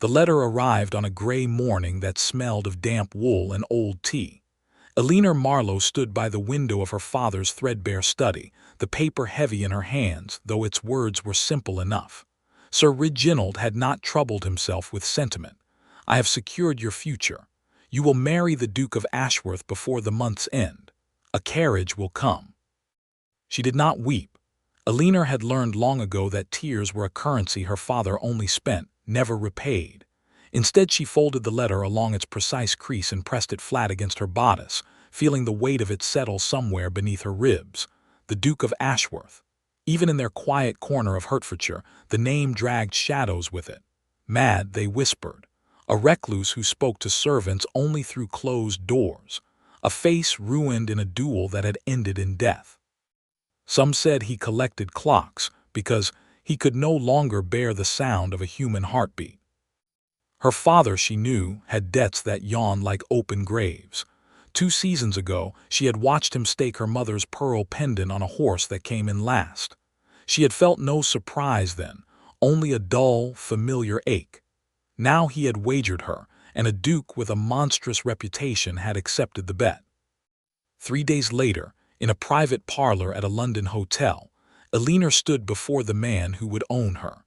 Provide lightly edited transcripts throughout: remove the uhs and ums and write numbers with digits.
The letter arrived on a gray morning that smelled of damp wool and old tea. Eleanor Marlowe stood by the window of her father's threadbare study, the paper heavy in her hands, though its words were simple enough. Sir Reginald had not troubled himself with sentiment. I have secured your future. You will marry the Duke of Ashworth before the month's end. A carriage will come. She did not weep. Eleanor had learned long ago that tears were a currency her father only spent, never repaid. Instead, she folded the letter along its precise crease and pressed it flat against her bodice, feeling the weight of it settle somewhere beneath her ribs. The Duke of Ashworth. Even in their quiet corner of Hertfordshire, the name dragged shadows with it. Mad, they whispered. A recluse who spoke to servants only through closed doors. A face ruined in a duel that had ended in death. Some said he collected clocks because he could no longer bear the sound of a human heartbeat. Her father, she knew, had debts that yawned like open graves. 2 seasons ago, she had watched him stake her mother's pearl pendant on a horse that came in last. She had felt no surprise then, only a dull, familiar ache. Now he had wagered her, and a duke with a monstrous reputation had accepted the bet. 3 days later, in a private parlor at a London hotel, Eleanor stood before the man who would own her.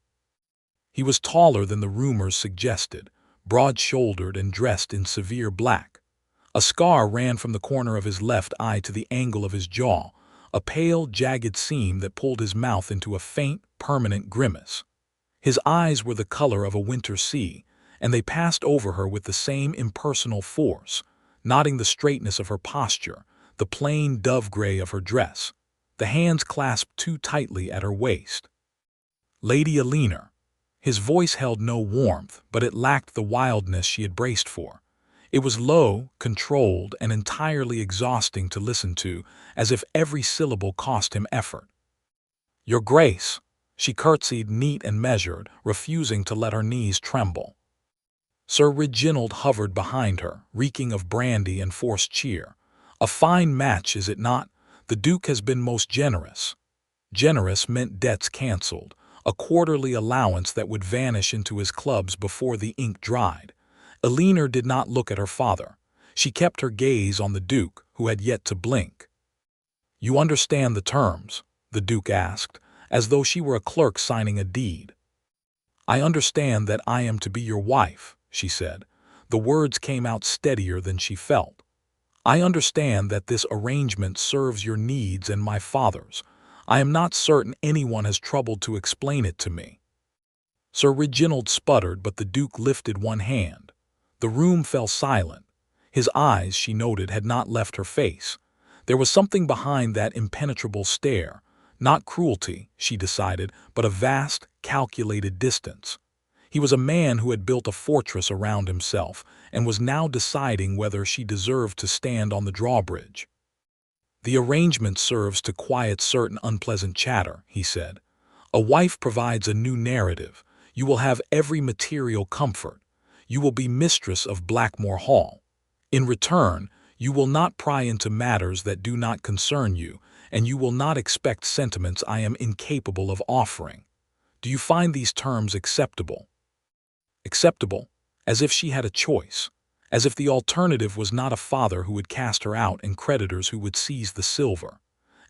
He was taller than the rumors suggested, broad-shouldered and dressed in severe black. A scar ran from the corner of his left eye to the angle of his jaw, a pale, jagged seam that pulled his mouth into a faint, permanent grimace. His eyes were the color of a winter sea, and they passed over her with the same impersonal force, knotting the straightness of her posture, the plain dove-gray of her dress. The hands clasped too tightly at her waist. Lady Eleanor. His voice held no warmth, but it lacked the wildness she had braced for. It was low, controlled, and entirely exhausting to listen to, as if every syllable cost him effort. "Your Grace," she curtsied neat and measured, refusing to let her knees tremble. Sir Reginald hovered behind her, reeking of brandy and forced cheer. "A fine match, is it not? The Duke has been most generous." Generous meant debts cancelled, a quarterly allowance that would vanish into his clubs before the ink dried. Eleanor did not look at her father. She kept her gaze on the Duke, who had yet to blink. "You understand the terms?" the Duke asked, as though she were a clerk signing a deed. "I understand that I am to be your wife," she said. The words came out steadier than she felt. "I understand that this arrangement serves your needs and my father's. I am not certain anyone has troubled to explain it to me." Sir Reginald sputtered, but the Duke lifted one hand. The room fell silent. His eyes, she noted, had not left her face. There was something behind that impenetrable stare, not cruelty, she decided, but a vast, calculated distance. He was a man who had built a fortress around himself and was now deciding whether she deserved to stand on the drawbridge. "The arrangement serves to quiet certain unpleasant chatter," he said. "A wife provides a new narrative. You will have every material comfort. You will be mistress of Blackmore Hall. In return, you will not pry into matters that do not concern you, and you will not expect sentiments I am incapable of offering. Do you find these terms acceptable?" Acceptable, as if she had a choice, as if the alternative was not a father who would cast her out and creditors who would seize the silver.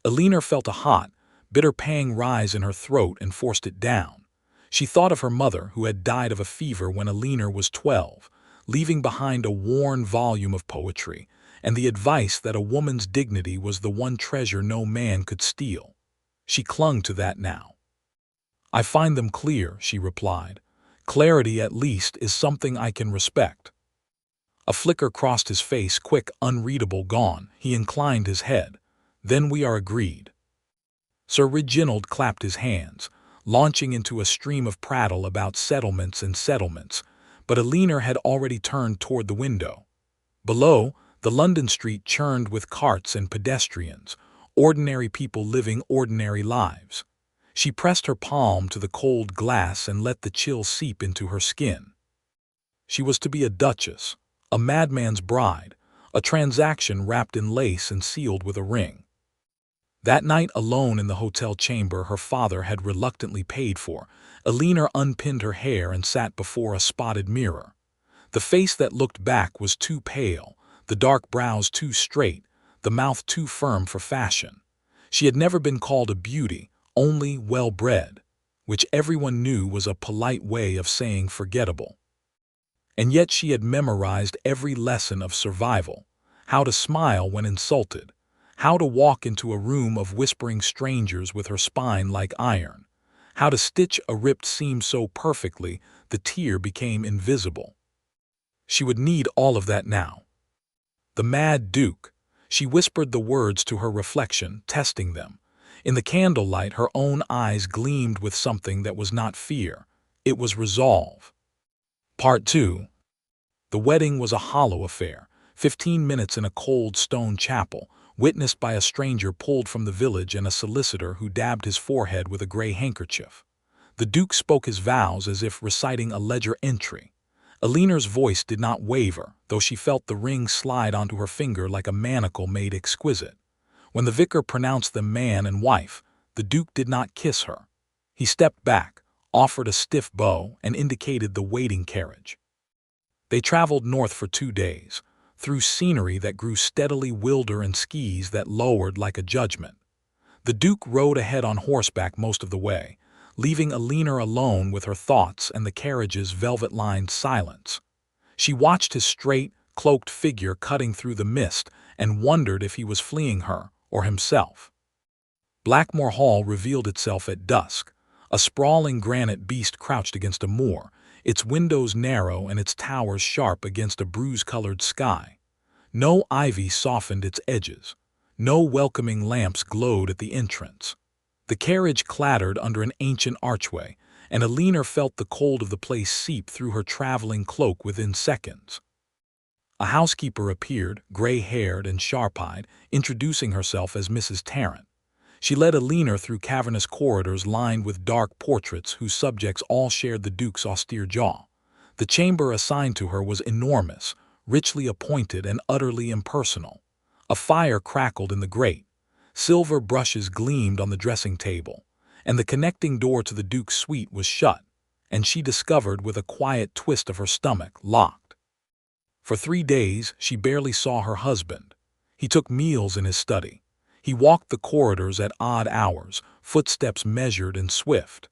Eleanor felt a hot, bitter pang rise in her throat and forced it down. She thought of her mother, who had died of a fever when Eleanor was 12, leaving behind a worn volume of poetry, and the advice that a woman's dignity was the one treasure no man could steal. She clung to that now. "I find them clear," she replied. "Clarity, at least, is something I can respect." A flicker crossed his face, quick, unreadable, gone. He inclined his head. "Then we are agreed." Sir Reginald clapped his hands, launching into a stream of prattle about settlements and settlements, but Eleanor had already turned toward the window. Below, the London street churned with carts and pedestrians, ordinary people living ordinary lives. She pressed her palm to the cold glass and let the chill seep into her skin. She was to be a duchess, a madman's bride, a transaction wrapped in lace and sealed with a ring. That night, alone in the hotel chamber her father had reluctantly paid for, Alina unpinned her hair and sat before a spotted mirror. The face that looked back was too pale, the dark brows too straight, the mouth too firm for fashion. She had never been called a beauty, only well-bred, which everyone knew was a polite way of saying forgettable. And yet she had memorized every lesson of survival: how to smile when insulted, how to walk into a room of whispering strangers with her spine like iron, how to stitch a ripped seam so perfectly the tear became invisible. She would need all of that now. The Mad Duke. She whispered the words to her reflection, testing them. In the candlelight, her own eyes gleamed with something that was not fear. It was resolve. Part 2. The wedding was a hollow affair, 15 minutes in a cold stone chapel, witnessed by a stranger pulled from the village and a solicitor who dabbed his forehead with a gray handkerchief. The Duke spoke his vows as if reciting a ledger entry. Alina's voice did not waver, though she felt the ring slide onto her finger like a manacle made exquisite. When the vicar pronounced them man and wife, the Duke did not kiss her. He stepped back, offered a stiff bow, and indicated the waiting carriage. They traveled north for 2 days, through scenery that grew steadily wilder and skies that lowered like a judgment. The Duke rode ahead on horseback most of the way, leaving Alina alone with her thoughts and the carriage's velvet-lined silence. She watched his straight, cloaked figure cutting through the mist and wondered if he was fleeing her or himself. Blackmore Hall revealed itself at dusk, a sprawling granite beast crouched against a moor, its windows narrow and its towers sharp against a bruise-colored sky. No ivy softened its edges. No welcoming lamps glowed at the entrance. The carriage clattered under an ancient archway, and Alina felt the cold of the place seep through her traveling cloak within seconds. A housekeeper appeared, gray-haired and sharp-eyed, introducing herself as Mrs. Tarrant. She led Alina through cavernous corridors lined with dark portraits whose subjects all shared the Duke's austere jaw. The chamber assigned to her was enormous, richly appointed and utterly impersonal. A fire crackled in the grate. Silver brushes gleamed on the dressing table, and the connecting door to the Duke's suite was shut, and she discovered with a quiet twist of her stomach, locked. For 3 days she barely saw her husband. He took meals in his study. He walked the corridors at odd hours, footsteps measured and swift.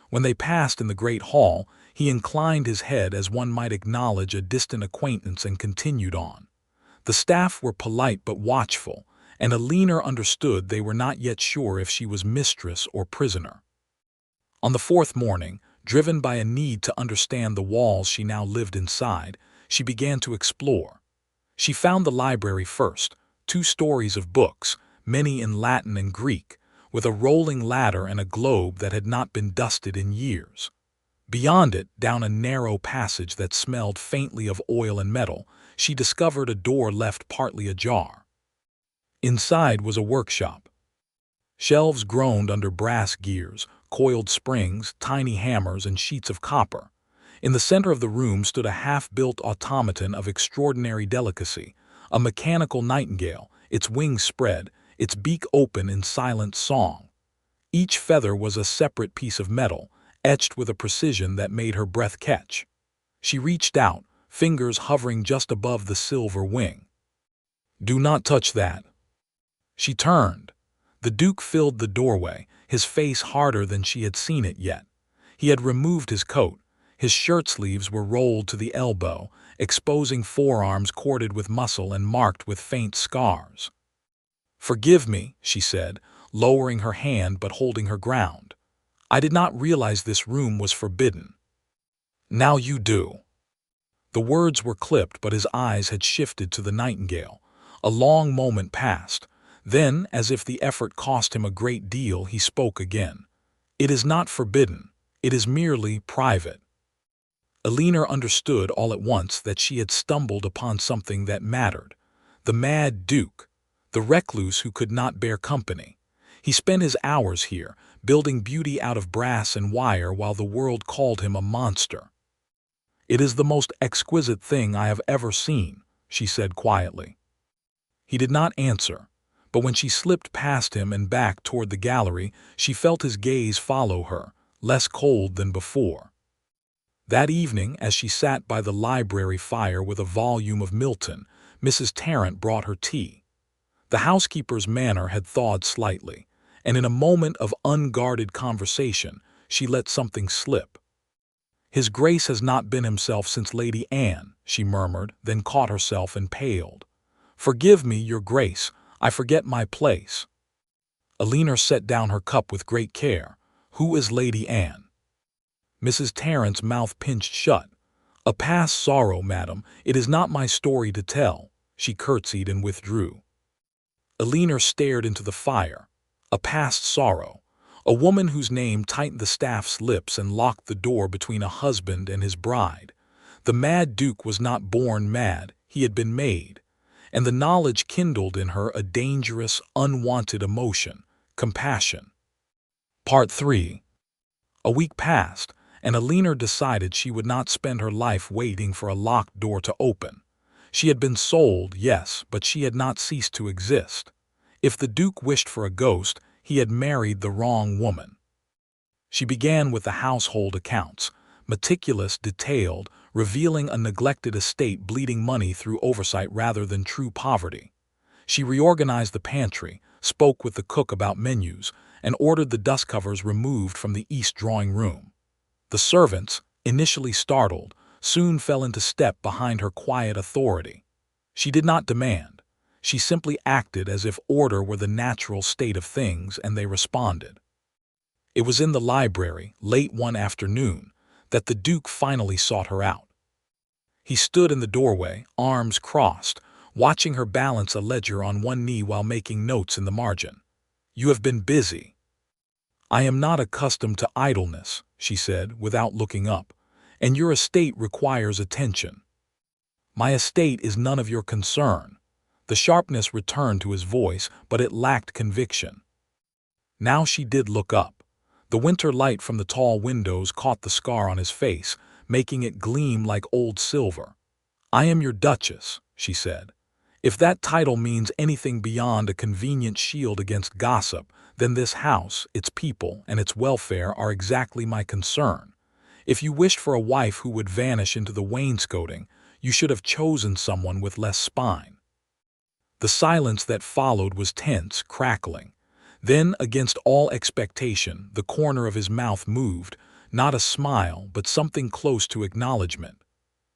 When they passed in the great hall, he inclined his head as one might acknowledge a distant acquaintance and continued on. The staff were polite but watchful, and Alina understood they were not yet sure if she was mistress or prisoner. On the 4th morning, driven by a need to understand the walls she now lived inside, she began to explore. She found the library first, 2 stories of books, many in Latin and Greek, with a rolling ladder and a globe that had not been dusted in years. Beyond it, down a narrow passage that smelled faintly of oil and metal, she discovered a door left partly ajar. Inside was a workshop. Shelves groaned under brass gears, coiled springs, tiny hammers, and sheets of copper. In the center of the room stood a half-built automaton of extraordinary delicacy, a mechanical nightingale, its wings spread, its beak open in silent song. Each feather was a separate piece of metal, etched with a precision that made her breath catch. She reached out, fingers hovering just above the silver wing. "Do not touch that." She turned. The Duke filled the doorway, his face harder than she had seen it yet. He had removed his coat. His shirt sleeves were rolled to the elbow, exposing forearms corded with muscle and marked with faint scars. "Forgive me," she said, lowering her hand but holding her ground. "I did not realize this room was forbidden." "Now you do." The words were clipped, but his eyes had shifted to the nightingale. A long moment passed. Then, as if the effort cost him a great deal, he spoke again. "It is not forbidden. It is merely private." Alina understood all at once that she had stumbled upon something that mattered. The Mad Duke, the recluse who could not bear company. He spent his hours here, building beauty out of brass and wire while the world called him a monster. "It is the most exquisite thing I have ever seen," she said quietly. He did not answer, But when she slipped past him and back toward the gallery, she felt his gaze follow her, less cold than before. That evening, as she sat by the library fire with a volume of Milton, Mrs. Tarrant brought her tea. The housekeeper's manner had thawed slightly, and in a moment of unguarded conversation, she let something slip. "His Grace has not been himself since Lady Anne," she murmured, then caught herself and paled. "Forgive me, Your Grace, I forget my place." Alina set down her cup with great care. "Who is Lady Anne?" Mrs. Tarrant's mouth pinched shut. "A past sorrow, madam. It is not my story to tell." She curtsied and withdrew. Alina stared into the fire. A past sorrow. A woman whose name tightened the staff's lips and locked the door between a husband and his bride. The Mad Duke was not born mad, he had been made. And the knowledge kindled in her a dangerous, unwanted emotion, compassion. Part 3. A week passed, and Alina decided she would not spend her life waiting for a locked door to open. She had been sold, yes, but she had not ceased to exist. If the Duke wished for a ghost, he had married the wrong woman. She began with the household accounts, meticulous, detailed, revealing a neglected estate bleeding money through oversight rather than true poverty. She reorganized the pantry, spoke with the cook about menus, and ordered the dust covers removed from the east drawing room. The servants, initially startled, soon fell into step behind her quiet authority. She did not demand. She simply acted as if order were the natural state of things, and they responded. It was in the library, late one afternoon, that the Duke finally sought her out. He stood in the doorway, arms crossed, watching her balance a ledger on one knee while making notes in the margin. "You have been busy." "I am not accustomed to idleness," she said, without looking up, "and your estate requires attention." "My estate is none of your concern." The sharpness returned to his voice, but it lacked conviction. Now she did look up. The winter light from the tall windows caught the scar on his face, making it gleam like old silver. "I am your Duchess," she said. "If that title means anything beyond a convenient shield against gossip, then this house, its people, and its welfare are exactly my concern. If you wished for a wife who would vanish into the wainscoting, you should have chosen someone with less spine." The silence that followed was tense, crackling. Then, against all expectation, the corner of his mouth moved, not a smile, but something close to acknowledgement.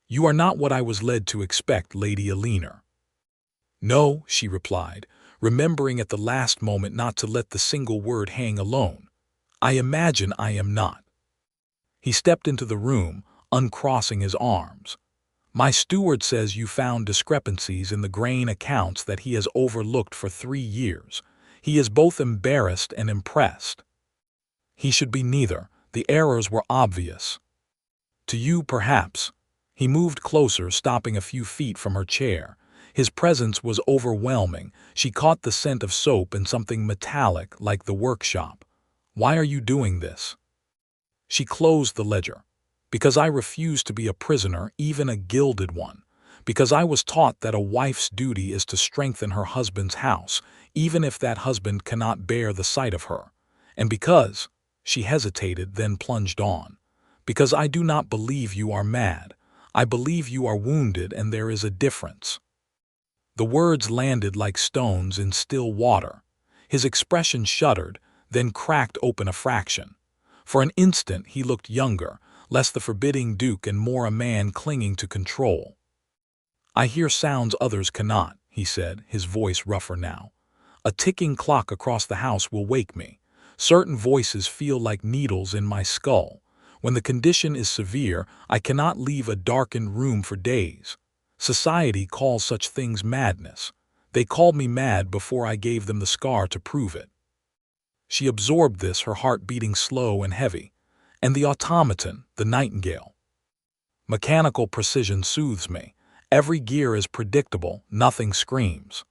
"You are not what I was led to expect, Lady Alina." "No," she replied, remembering at the last moment not to let the single word hang alone. "I imagine I am not." He stepped into the room, uncrossing his arms. "My steward says you found discrepancies in the grain accounts that he has overlooked for 3 years. He is both embarrassed and impressed." "He should be neither. The errors were obvious." "To you, perhaps." He moved closer, stopping a few feet from her chair. His presence was overwhelming. She caught the scent of soap and something metallic, like the workshop. "Why are you doing this?" She closed the ledger. "Because I refuse to be a prisoner, even a gilded one. Because I was taught that a wife's duty is to strengthen her husband's house, even if that husband cannot bear the sight of her. And because—" she hesitated, then plunged on, "because I do not believe you are mad. I believe you are wounded, and there is a difference." The words landed like stones in still water. His expression shuddered, then cracked open a fraction. For an instant he looked younger, less the forbidding Duke and more a man clinging to control. "I hear sounds others cannot," he said, his voice rougher now. "A ticking clock across the house will wake me. Certain voices feel like needles in my skull. When the condition is severe, I cannot leave a darkened room for days. Society calls such things madness. They called me mad before I gave them the scar to prove it." She absorbed this, her heart beating slow and heavy. "And the automaton, the nightingale. Mechanical precision soothes me. Every gear is predictable, nothing screams."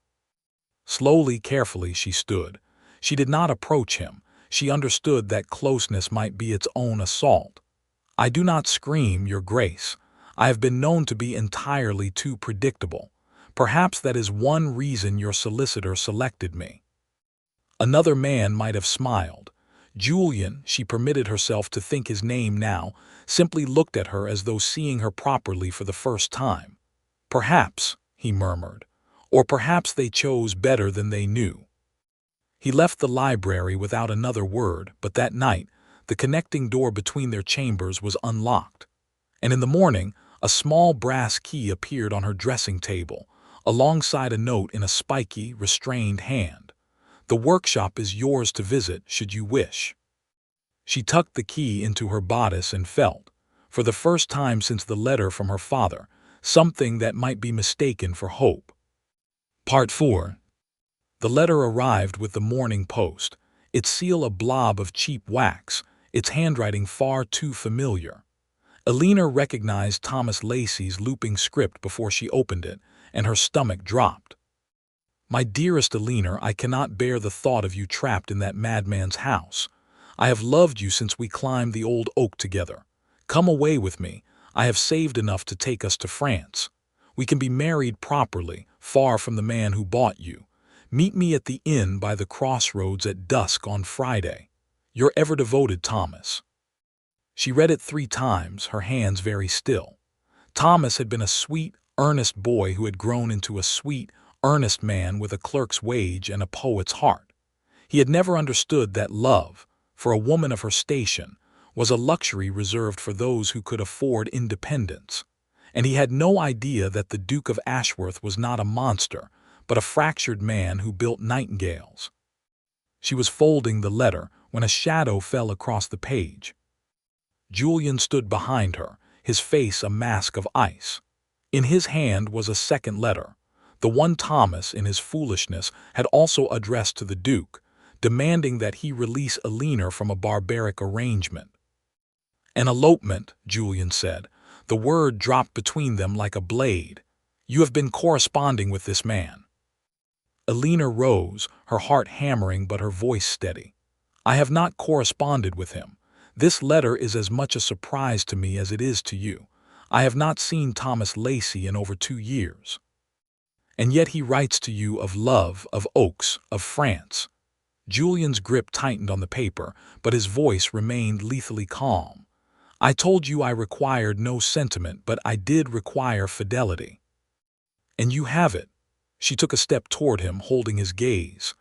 Slowly, carefully, she stood. She did not approach him. She understood that closeness might be its own assault. "I do not scream, Your Grace. I have been known to be entirely too predictable. Perhaps that is one reason your solicitor selected me." Another man might have smiled. Julian, she permitted herself to think his name now, simply looked at her as though seeing her properly for the first time. "Perhaps," he murmured, "or perhaps they chose better than they knew." He left the library without another word, but that night, the connecting door between their chambers was unlocked. And in the morning, a small brass key appeared on her dressing table, alongside a note in a spiky, restrained hand. "The workshop is yours to visit, should you wish." She tucked the key into her bodice and felt, for the first time since the letter from her father, something that might be mistaken for hope. Part 4. The letter arrived with the morning post, its seal a blob of cheap wax, its handwriting far too familiar. Alina recognized Thomas Lacey's looping script before she opened it, and her stomach dropped. "My dearest Alina, I cannot bear the thought of you trapped in that madman's house. I have loved you since we climbed the old oak together. Come away with me. I have saved enough to take us to France. We can be married properly, far from the man who bought you. Meet me at the inn by the crossroads at dusk on Friday. Your ever devoted Thomas." She read it 3 times, her hands very still. Thomas had been a sweet, earnest boy who had grown into a sweet, earnest man with a clerk's wage and a poet's heart. He had never understood that love, for a woman of her station, was a luxury reserved for those who could afford independence. And he had no idea that the Duke of Ashworth was not a monster, but a fractured man who built nightingales. She was folding the letter when a shadow fell across the page. Julian stood behind her, his face a mask of ice. In his hand was a second letter, the one Thomas, in his foolishness, had also addressed to the Duke, demanding that he release Alina from a barbaric arrangement. "An elopement," Julian said. The word dropped between them like a blade. "You have been corresponding with this man." Alina rose, her heart hammering but her voice steady. "I have not corresponded with him. This letter is as much a surprise to me as it is to you. I have not seen Thomas Lacey in over 2 years. And yet he writes to you of love, of oaks, of France." Julian's grip tightened on the paper, but his voice remained lethally calm. "I told you I required no sentiment, but I did require fidelity. And you have it." She took a step toward him, holding his gaze.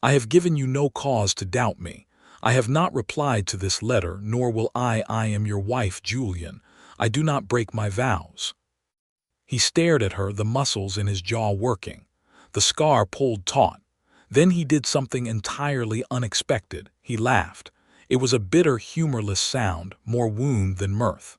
"I have given you no cause to doubt me. I have not replied to this letter, nor will I. I am your wife, Julian. I do not break my vows." He stared at her, the muscles in his jaw working. The scar pulled taut. Then he did something entirely unexpected. He laughed. It was a bitter, humorless sound, more wound than mirth.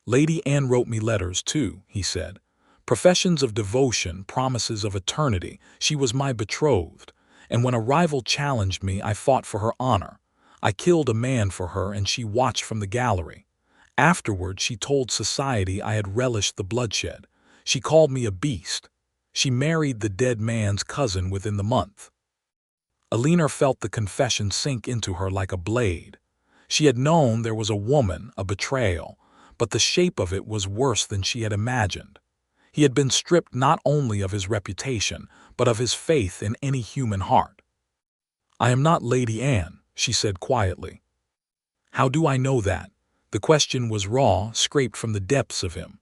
"Lady Anne wrote me letters, too," he said. "Professions of devotion, promises of eternity. She was my betrothed. And when a rival challenged me, I fought for her honor. I killed a man for her, and she watched from the gallery. Afterward, she told society I had relished the bloodshed. She called me a beast. She married the dead man's cousin within the month." Alina felt the confession sink into her like a blade. She had known there was a woman, a betrayal, but the shape of it was worse than she had imagined. He had been stripped not only of his reputation, but of his faith in any human heart. "I am not Lady Anne," she said quietly. "How do I know that?" The question was raw, scraped from the depths of him.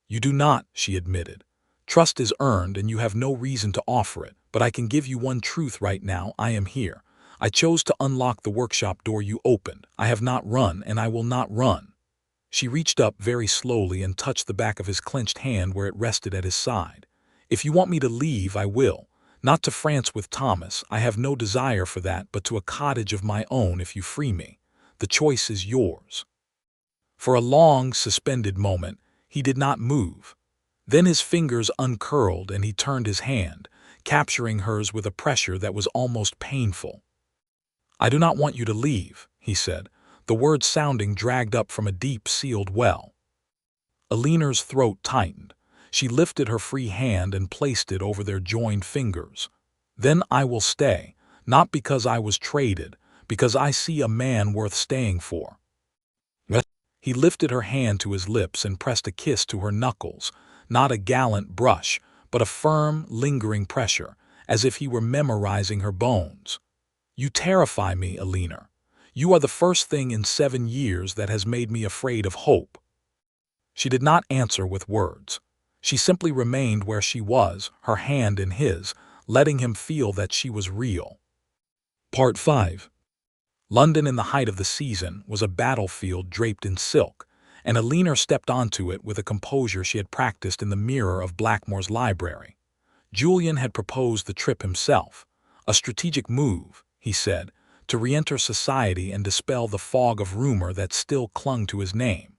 "You do not," she admitted. "Trust is earned, and you have no reason to offer it. But I can give you one truth right now. I am here. I chose to unlock the workshop door you opened. I have not run, and I will not run." She reached up very slowly and touched the back of his clenched hand where it rested at his side. "If you want me to leave, I will. Not to France with Thomas. I have no desire for that, but to a cottage of my own if you free me. The choice is yours." For a long, suspended moment, he did not move. Then his fingers uncurled and he turned his hand, capturing hers with a pressure that was almost painful. "I do not want you to leave," he said, the words sounding dragged up from a deep, sealed well. Alina's throat tightened. She lifted her free hand and placed it over their joined fingers. "Then I will stay, not because I was traded, because I see a man worth staying for." He lifted her hand to his lips and pressed a kiss to her knuckles, not a gallant brush, but a firm, lingering pressure, as if he were memorizing her bones. "You terrify me, Alina. You are the first thing in 7 years that has made me afraid of hope." She did not answer with words. She simply remained where she was, her hand in his, letting him feel that she was real. Part 5. London in the height of the season was a battlefield draped in silk, and Alina stepped onto it with a composure she had practiced in the mirror of Blackmore's library. Julian had proposed the trip himself. A strategic move, he said, to re-enter society and dispel the fog of rumor that still clung to his name.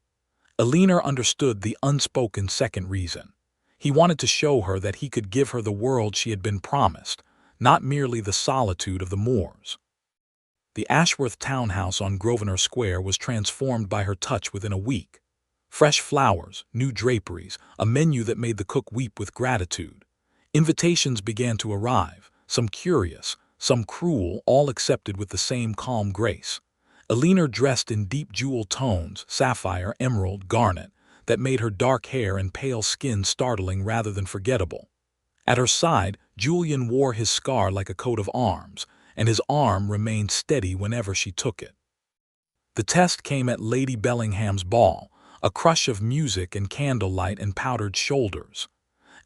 Alina understood the unspoken second reason. He wanted to show her that he could give her the world she had been promised, not merely the solitude of the moors. The Ashworth townhouse on Grosvenor Square was transformed by her touch within a week. Fresh flowers, new draperies, a menu that made the cook weep with gratitude. Invitations began to arrive, some curious, some cruel, all accepted with the same calm grace. Alina dressed in deep jewel tones, sapphire, emerald, garnet, that made her dark hair and pale skin startling rather than forgettable. At her side, Julian wore his scar like a coat of arms, and his arm remained steady whenever she took it. The test came at Lady Bellingham's ball, a crush of music and candlelight and powdered shoulders.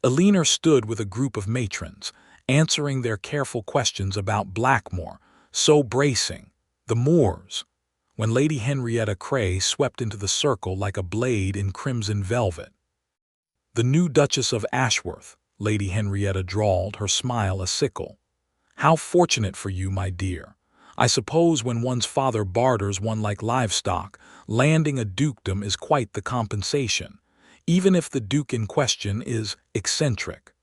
Alina stood with a group of matrons, answering their careful questions about Blackmore, so bracing, the moors, when Lady Henrietta Cray swept into the circle like a blade in crimson velvet. "The new Duchess of Ashworth," Lady Henrietta drawled, her smile a sickle. "How fortunate for you, my dear. I suppose when one's father barters one like livestock, landing a dukedom is quite the compensation, even if the duke in question is eccentric."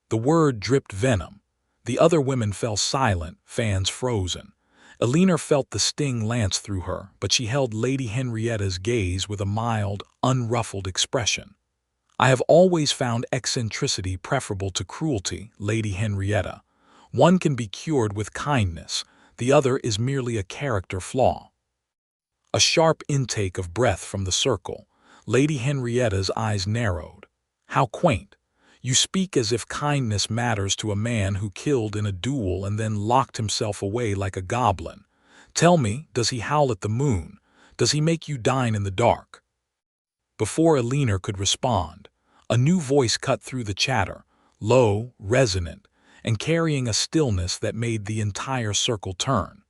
The word dripped venom. The other women fell silent, fans frozen. Alina felt the sting lance through her, but she held Lady Henrietta's gaze with a mild, unruffled expression. "I have always found eccentricity preferable to cruelty, Lady Henrietta. One can be cured with kindness, the other is merely a character flaw." A sharp intake of breath from the circle. Lady Henrietta's eyes narrowed. "How quaint. You speak as if kindness matters to a man who killed in a duel and then locked himself away like a goblin. Tell me, does he howl at the moon? Does he make you dine in the dark?" Before Alina could respond, a new voice cut through the chatter, low, resonant, and carrying a stillness that made the entire circle turn.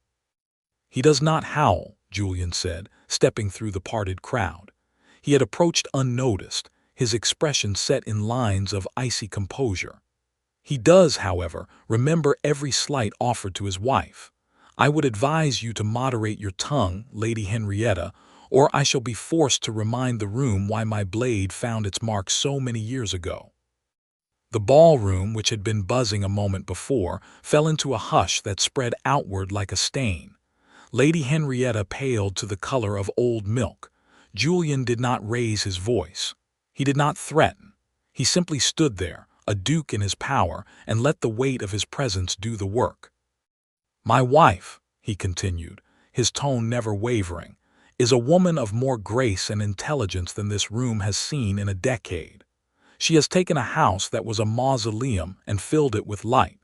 "He does not howl," Julian said, stepping through the parted crowd. He had approached unnoticed, his expression set in lines of icy composure. "He does, however, remember every slight offered to his wife. I would advise you to moderate your tongue, Lady Henrietta, or I shall be forced to remind the room why my blade found its mark so many years ago." The ballroom, which had been buzzing a moment before, fell into a hush that spread outward like a stain. Lady Henrietta paled to the color of old milk. Julian did not raise his voice. He did not threaten. He simply stood there, a duke in his power, and let the weight of his presence do the work. "My wife," he continued, his tone never wavering, "is a woman of more grace and intelligence than this room has seen in a decade. She has taken a house that was a mausoleum and filled it with light.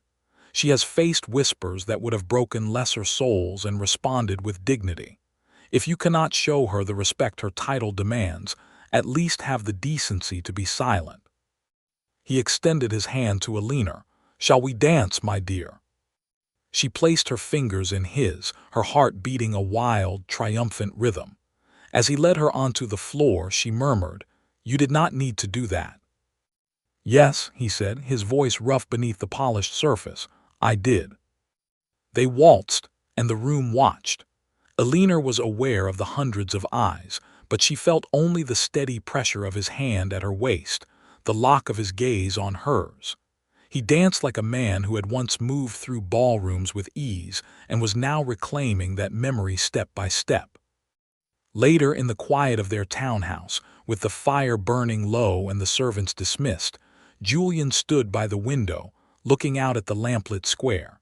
She has faced whispers that would have broken lesser souls and responded with dignity. If you cannot show her the respect her title demands, at least have the decency to be silent." He extended his hand to Alina. "Shall we dance, my dear?" She placed her fingers in his, her heart beating a wild, triumphant rhythm. As he led her onto the floor, she murmured, "You did not need to do that." "Yes," he said, his voice rough beneath the polished surface, "I did." They waltzed, and the room watched. Alina was aware of the hundreds of eyes, but she felt only the steady pressure of his hand at her waist, the lock of his gaze on hers. He danced like a man who had once moved through ballrooms with ease and was now reclaiming that memory step by step. Later, in the quiet of their townhouse, with the fire burning low and the servants dismissed, Julian stood by the window, looking out at the lamplit square.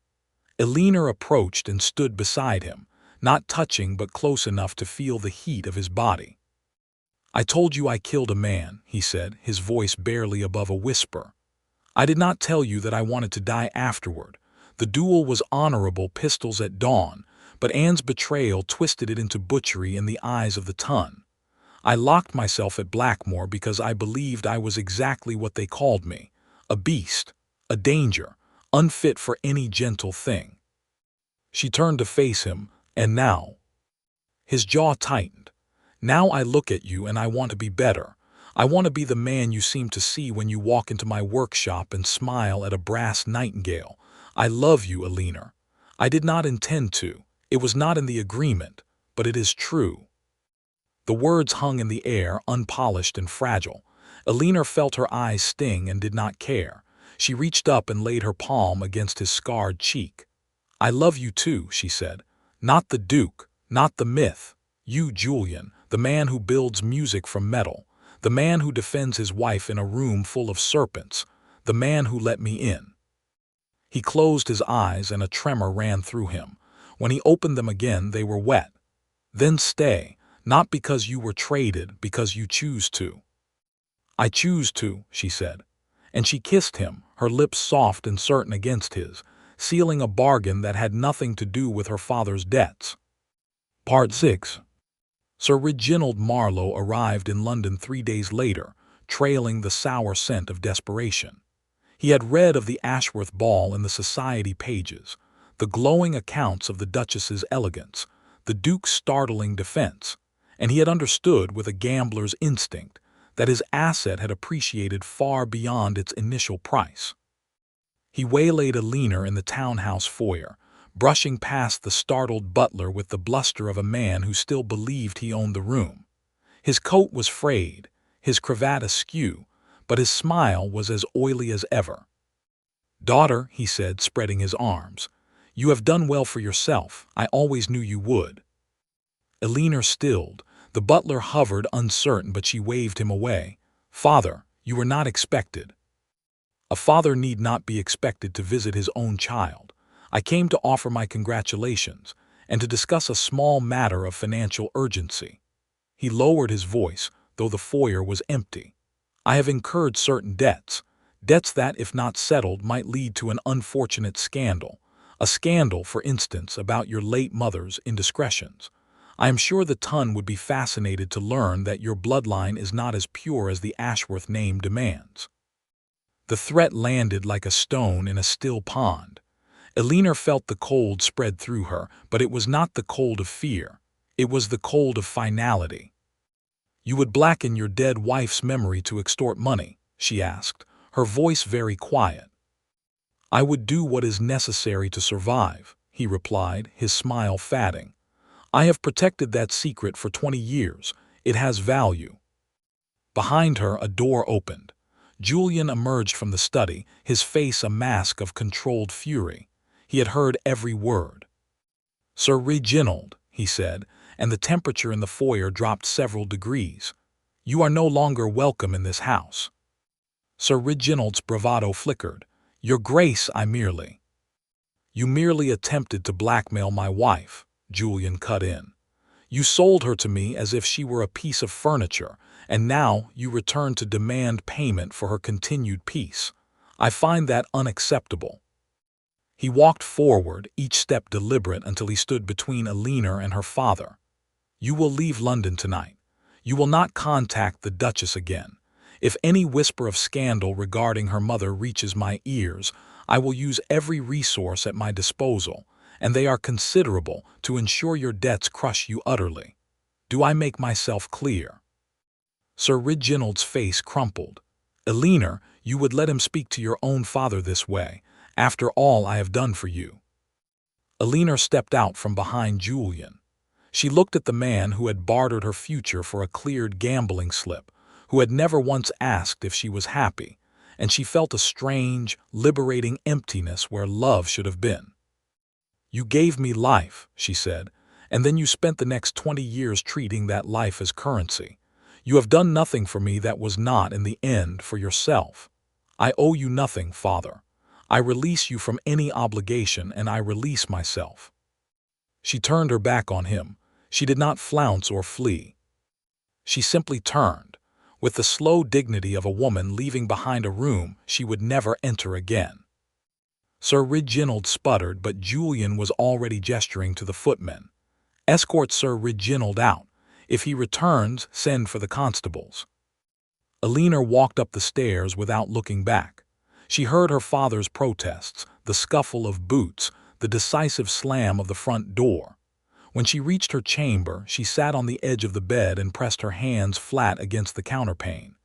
Alina approached and stood beside him, not touching but close enough to feel the heat of his body. "I told you I killed a man," he said, his voice barely above a whisper. I did not tell you that I wanted to die afterward. The duel was honorable, pistols at dawn, but Anne's betrayal twisted it into butchery in the eyes of the ton. I locked myself at Blackmore because I believed I was exactly what they called me, a beast, a danger, unfit for any gentle thing. She turned to face him, and now, his jaw tightened. Now I look at you and I want to be better. I want to be the man you seem to see when you walk into my workshop and smile at a brass nightingale. I love you, Alina. I did not intend to. It was not in the agreement, but it is true. The words hung in the air, unpolished and fragile. Alina felt her eyes sting and did not care. She reached up and laid her palm against his scarred cheek. I love you too, she said. Not the Duke, not the myth. You, Julian, the man who builds music from metal, the man who defends his wife in a room full of serpents, the man who let me in. He closed his eyes and a tremor ran through him. When he opened them again, they were wet. Then stay, not because you were traded, because you choose to. I choose to, she said. And she kissed him, her lips soft and certain against his, sealing a bargain that had nothing to do with her father's debts. Part 6. Sir Reginald Marlowe arrived in London 3 days later, trailing the sour scent of desperation. He had read of the Ashworth ball in the society pages, the glowing accounts of the Duchess's elegance, the Duke's startling defense, and he had understood with a gambler's instinct that his asset had appreciated far beyond its initial price. He waylaid Alina in the townhouse foyer, brushing past the startled butler with the bluster of a man who still believed he owned the room. His coat was frayed, his cravat askew, but his smile was as oily as ever. "Daughter," he said, spreading his arms, "you have done well for yourself. I always knew you would." Alina stilled. The butler hovered, uncertain, but she waved him away. "Father, you were not expected." A father need not be expected to visit his own child. I came to offer my congratulations and to discuss a small matter of financial urgency. He lowered his voice, though the foyer was empty. I have incurred certain debts that, if not settled, might lead to an unfortunate scandal. A scandal, for instance, about your late mother's indiscretions. I am sure the ton would be fascinated to learn that your bloodline is not as pure as the Ashworth name demands. The threat landed like a stone in a still pond. Alina felt the cold spread through her, but it was not the cold of fear. It was the cold of finality. "You would blacken your dead wife's memory to extort money?" she asked, her voice very quiet. "I would do what is necessary to survive," he replied, his smile fading. "I have protected that secret for 20 years. It has value." Behind her, a door opened. Julian emerged from the study, his face a mask of controlled fury. He had heard every word. "Sir Reginald," he said, and the temperature in the foyer dropped several degrees. "You are no longer welcome in this house." Sir Reginald's bravado flickered. "Your Grace, I merely—" "You merely attempted to blackmail my wife," Julian cut in. "You sold her to me as if she were a piece of furniture, and now you return to demand payment for her continued peace. I find that unacceptable." He walked forward, each step deliberate, until he stood between Alina and her father. "You will leave London tonight. You will not contact the Duchess again. If any whisper of scandal regarding her mother reaches my ears, I will use every resource at my disposal, and they are considerable, to ensure your debts crush you utterly. Do I make myself clear?" Sir Reginald's face crumpled. "Alina, you would let him speak to your own father this way, after all I have done for you?" Alina stepped out from behind Julian. She looked at the man who had bartered her future for a cleared gambling slip, who had never once asked if she was happy, and she felt a strange, liberating emptiness where love should have been. "You gave me life," she said, "and then you spent the next 20 years treating that life as currency. You have done nothing for me that was not, in the end, for yourself. I owe you nothing, Father. I release you from any obligation, and I release myself." She turned her back on him. She did not flounce or flee. She simply turned. with the slow dignity of a woman leaving behind a room she would never enter again. Sir Reginald sputtered, but Julian was already gesturing to the footmen. "Escort Sir Reginald out. If he returns, send for the constables." Alina walked up the stairs without looking back. She heard her father's protests, the scuffle of boots, the decisive slam of the front door. When she reached her chamber, she sat on the edge of the bed and pressed her hands flat against the counterpane.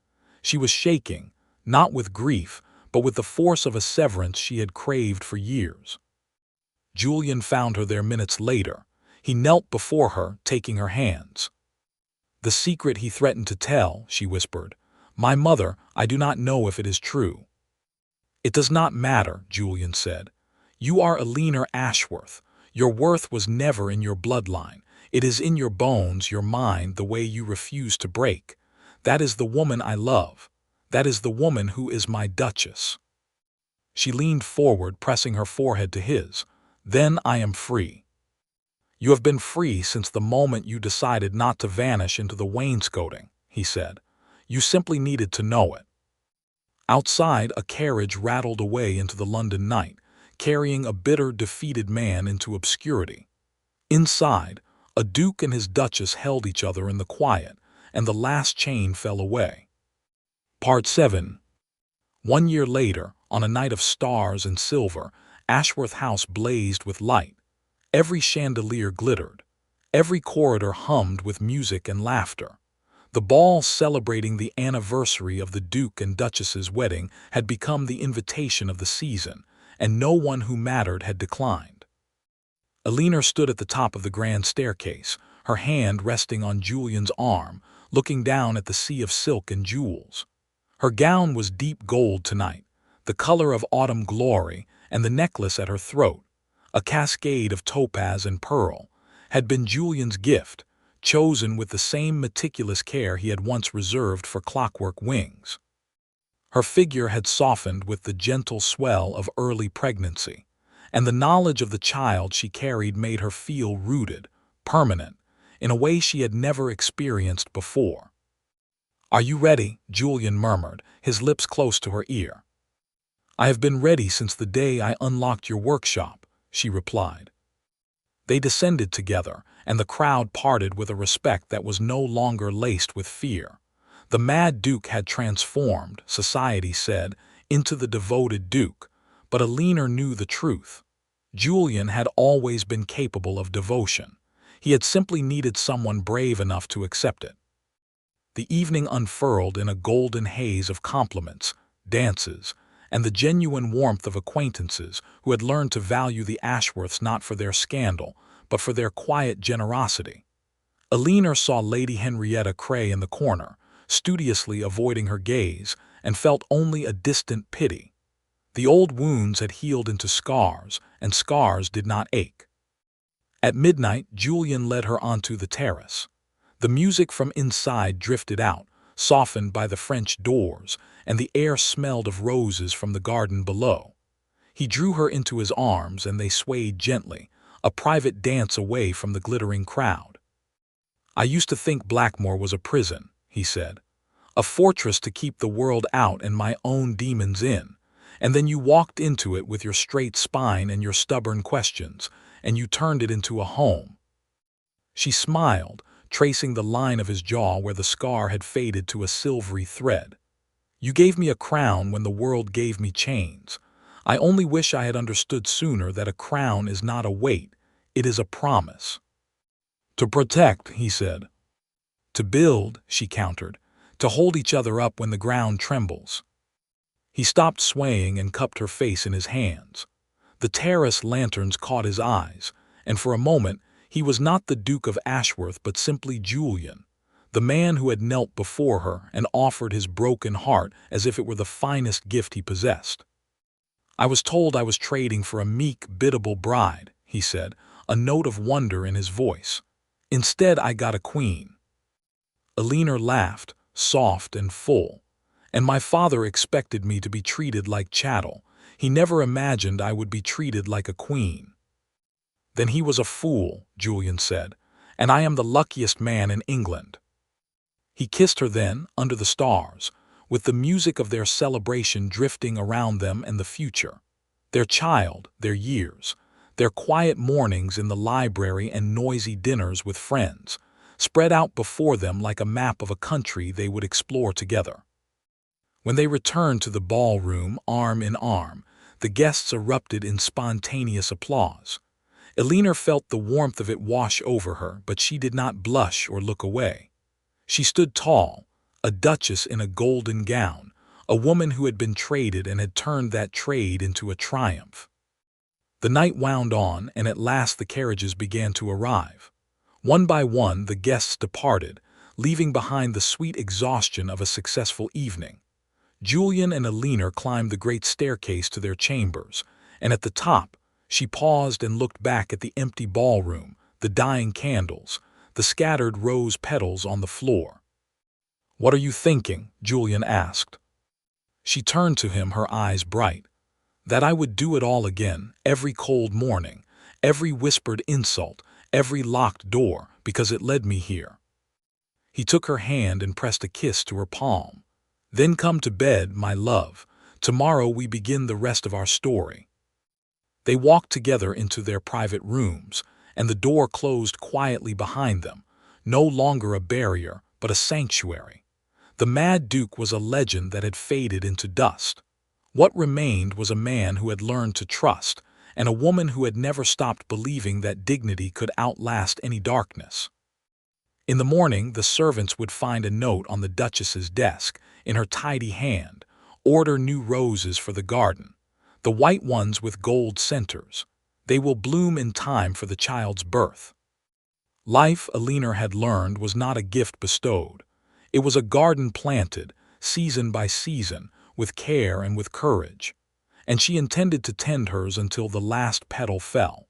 She was shaking, not with grief, but with the force of a severance she had craved for years. Julian found her there minutes later. He knelt before her, taking her hands. "The secret he threatened to tell," she whispered. "My mother, I do not know if it is true." "It does not matter," Julian said. "You are Alina Ashworth. Your worth was never in your bloodline. It is in your bones, your mind, the way you refuse to break. That is the woman I love. That is the woman who is my Duchess." She leaned forward, pressing her forehead to his. "Then I am free." "You have been free since the moment you decided not to vanish into the wainscoting," he said. "You simply needed to know it." Outside, a carriage rattled away into the London night, carrying a bitter, defeated man into obscurity. Inside, a duke and his duchess held each other in the quiet, and the last chain fell away. Part 7. 1 year later, on a night of stars and silver, Ashworth House blazed with light. Every chandelier glittered. Every corridor hummed with music and laughter. The ball celebrating the anniversary of the Duke and Duchess's wedding had become the invitation of the season, and no one who mattered had declined. Alina stood at the top of the grand staircase, her hand resting on Julian's arm, looking down at the sea of silk and jewels. Her gown was deep gold tonight, the color of autumn glory, and the necklace at her throat, a cascade of topaz and pearl, had been Julian's gift, chosen with the same meticulous care he had once reserved for clockwork wings. Her figure had softened with the gentle swell of early pregnancy, and the knowledge of the child she carried made her feel rooted, permanent, in a way she had never experienced before. "Are you ready?" Julian murmured, his lips close to her ear. "I have been ready since the day I unlocked your workshop," she replied. They descended together, and the crowd parted with a respect that was no longer laced with fear. The mad Duke had transformed, society said, into the devoted Duke, but Alina knew the truth. Julian had always been capable of devotion. He had simply needed someone brave enough to accept it. The evening unfurled in a golden haze of compliments, dances, and the genuine warmth of acquaintances who had learned to value the Ashworths not for their scandal, but for their quiet generosity. Alina saw Lady Henrietta Cray in the corner, studiously avoiding her gaze, and felt only a distant pity. The old wounds had healed into scars, and scars did not ache. At midnight, Julian led her onto the terrace. The music from inside drifted out, softened by the French doors, and the air smelled of roses from the garden below. He drew her into his arms, and they swayed gently, a private dance away from the glittering crowd. "I used to think Blackmore was a prison," he said, "a fortress to keep the world out and my own demons in. And then you walked into it with your straight spine and your stubborn questions, and you turned it into a home." She smiled, tracing the line of his jaw where the scar had faded to a silvery thread. "You gave me a crown when the world gave me chains. I only wish I had understood sooner that a crown is not a weight, it is a promise." "To protect," he said. "To build," she countered, "to hold each other up when the ground trembles." He stopped swaying and cupped her face in his hands. The terrace lanterns caught his eyes, and for a moment he was not the Duke of Ashworth but simply Julian, the man who had knelt before her and offered his broken heart as if it were the finest gift he possessed. "I was told I was trading for a meek, biddable bride," he said, a note of wonder in his voice. "Instead, I got a queen." Alina laughed, soft and full. "And my father expected me to be treated like chattel. He never imagined I would be treated like a queen." "Then he was a fool," Julian said, "and I am the luckiest man in England." He kissed her then, under the stars, with the music of their celebration drifting around them and the future. Their child, their years, their quiet mornings in the library and noisy dinners with friends, spread out before them like a map of a country they would explore together. When they returned to the ballroom, arm in arm, the guests erupted in spontaneous applause. Elena felt the warmth of it wash over her, but she did not blush or look away. She stood tall, a duchess in a golden gown, a woman who had been traded and had turned that trade into a triumph. The night wound on, and at last the carriages began to arrive. One by one, the guests departed, leaving behind the sweet exhaustion of a successful evening. Julian and Elena climbed the great staircase to their chambers, and at the top, she paused and looked back at the empty ballroom, the dying candles, the scattered rose petals on the floor. "What are you thinking?" Julian asked. She turned to him, her eyes bright. "That I would do it all again, every cold morning, every whispered insult, every locked door, because it led me here." He took her hand and pressed a kiss to her palm. "Then come to bed, my love. Tomorrow we begin the rest of our story." They walked together into their private rooms, and the door closed quietly behind them, no longer a barrier, but a sanctuary. The Mad Duke was a legend that had faded into dust. What remained was a man who had learned to trust, and a woman who had never stopped believing that dignity could outlast any darkness. In the morning, the servants would find a note on the Duchess's desk, in her tidy hand: "Order new roses for the garden, the white ones with gold centers. They will bloom in time for the child's birth." Life, Elena had learned, was not a gift bestowed. It was a garden planted, season by season, with care and with courage. And she intended to tend hers until the last petal fell.